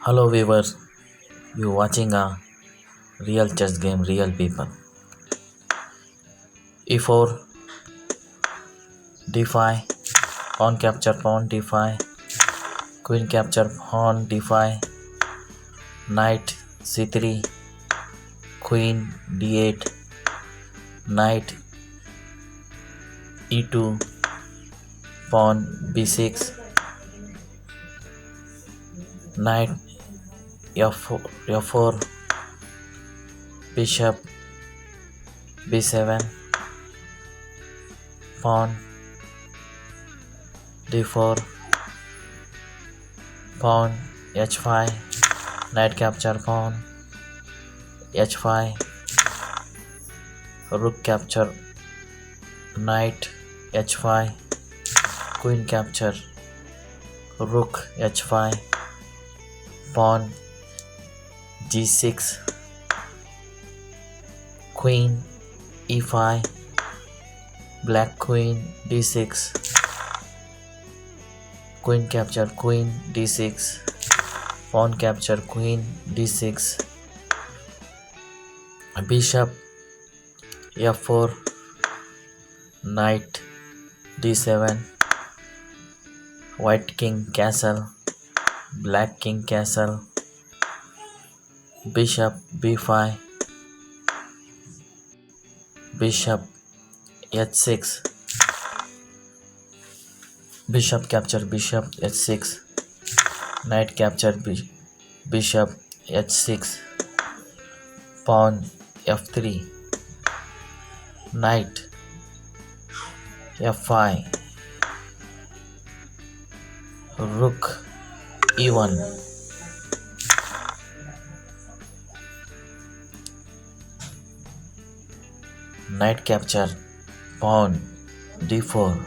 Hello viewers, you watching a real chess game, real people. E4, d5, pawn capture pawn d5, queen capture pawn d5, knight c3, queen d8, knight e2, pawn b6, knight f4, bishop b7, pawn d4, pawn h5, knight capture pawn h5, rook capture knight h5, queen capture rook h5, pawn g6, queen e5, black queen d6, queen capture queen d6, pawn capture queen d6, bishop f4, knight d7, white king castle, black king castle, bishop b5, bishop h6, bishop capture bishop h6, knight capture bishop h6, pawn f3, knight f5, rook e1, knight capture pawn d4,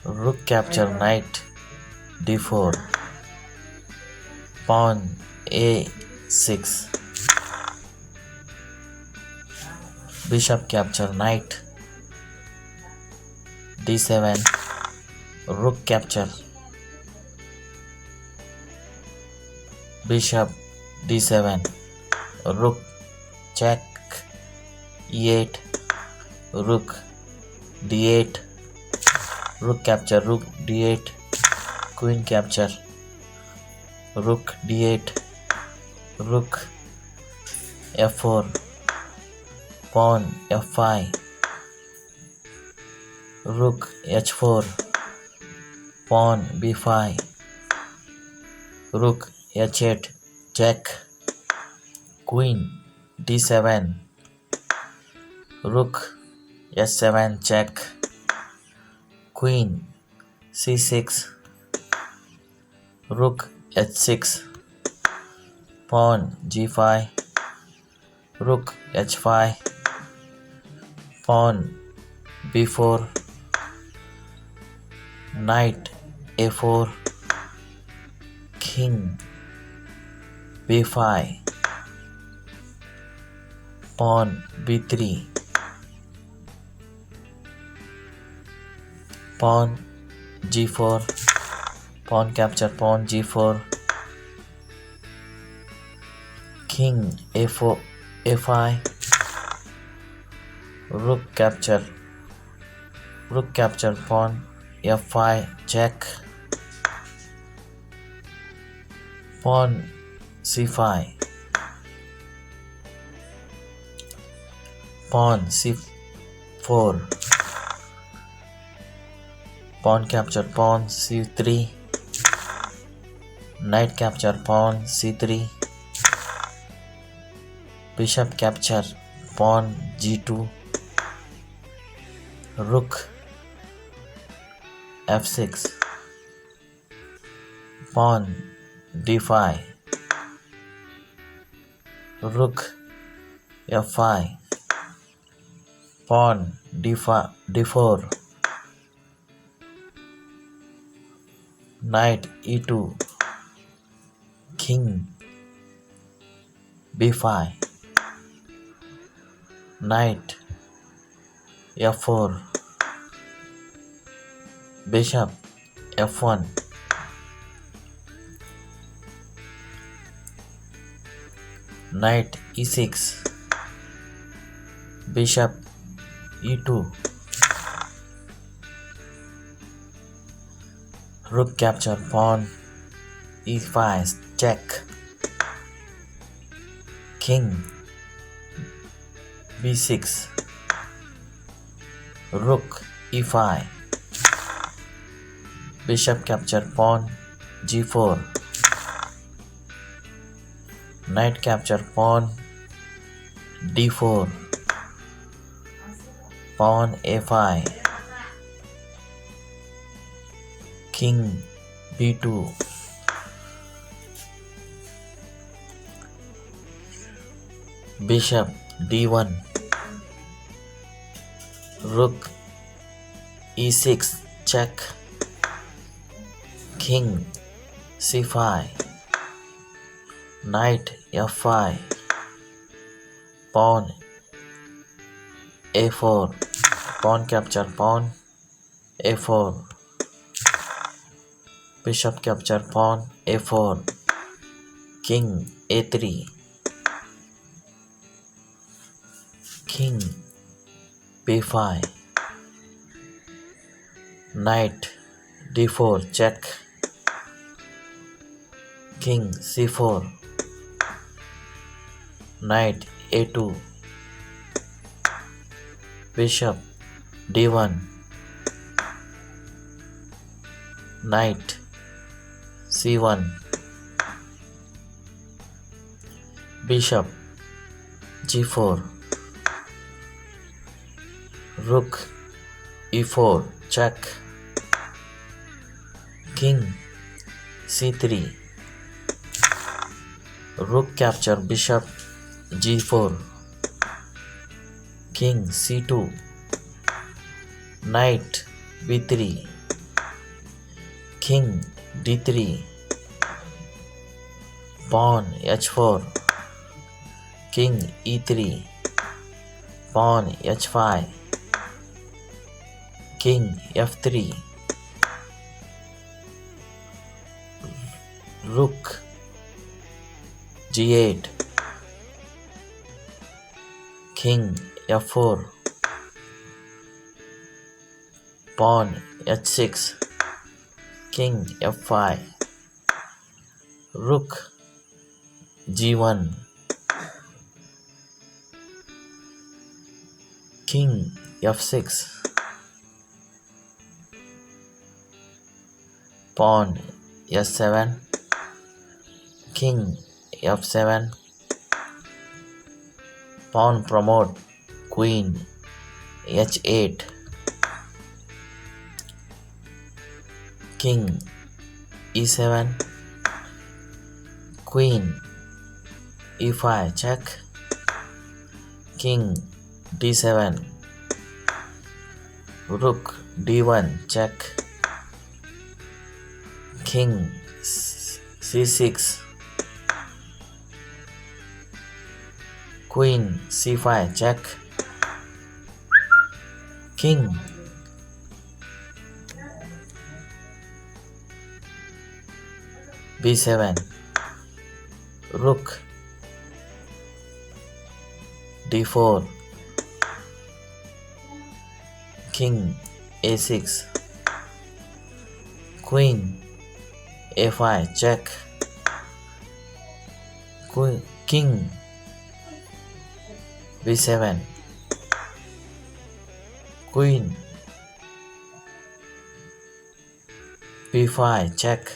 rook capture knight d4, pawn a6, bishop capture knight d7, rook capture bishop d7, rook check e8, rook d8, rook capture rook d8, queen capture rook d8, rook f4, pawn f5, rook h4, pawn b5, rook h8 check, queen d7, rook h7 check, queen c6, rook h6, pawn g5, rook h5, pawn b4, knight a4, king b5, pawn b3, pawn g4, pawn capture pawn g4, king a4 a5, rook capture pawn f5 check, pawn c5, pawn c4, pawn capture pawn c3, knight capture pawn c3, bishop capture pawn g2, rook f6, pawn d5, rook f5, pawn d4, knight e2, king b5, knight f4, bishop f1, Knight e6, bishop e2, rook capture pawn e5, check, king b6, rook e5, bishop capture pawn g4, knight capture pawn d4, pawn a5, king b2, bishop d1, rook e6, check, king c5, knight f5, pawn a4, pawn capture pawn a4, bishop capture pawn a4, king a3, king b5, knight d4, check, king c4, knight a2, bishop d1, knight c1, bishop g4, rook e4, check, king c3, rook capture bishop g4, king c2, knight b3, king d3, pawn h4, king e3, pawn h5, king f3, rook g8, king f4, pawn h6, king f5, rook g1, king f6, pawn s7, king f7, pawn promote, queen h8, king e7, queen e5, check, king d7, rook d1, check, king c6, queen c5, check, king b7, rook d4, king a6, queen a5, check, king b7, queen b5, check,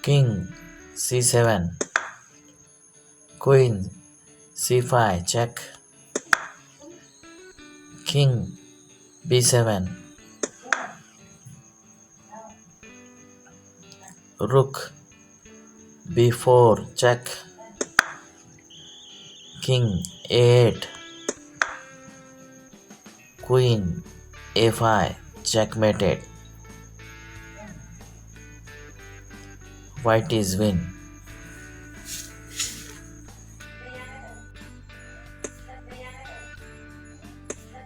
king c7, queen c5, check, king b7, rook b4, check, king a8, queen a5, checkmated. White is win.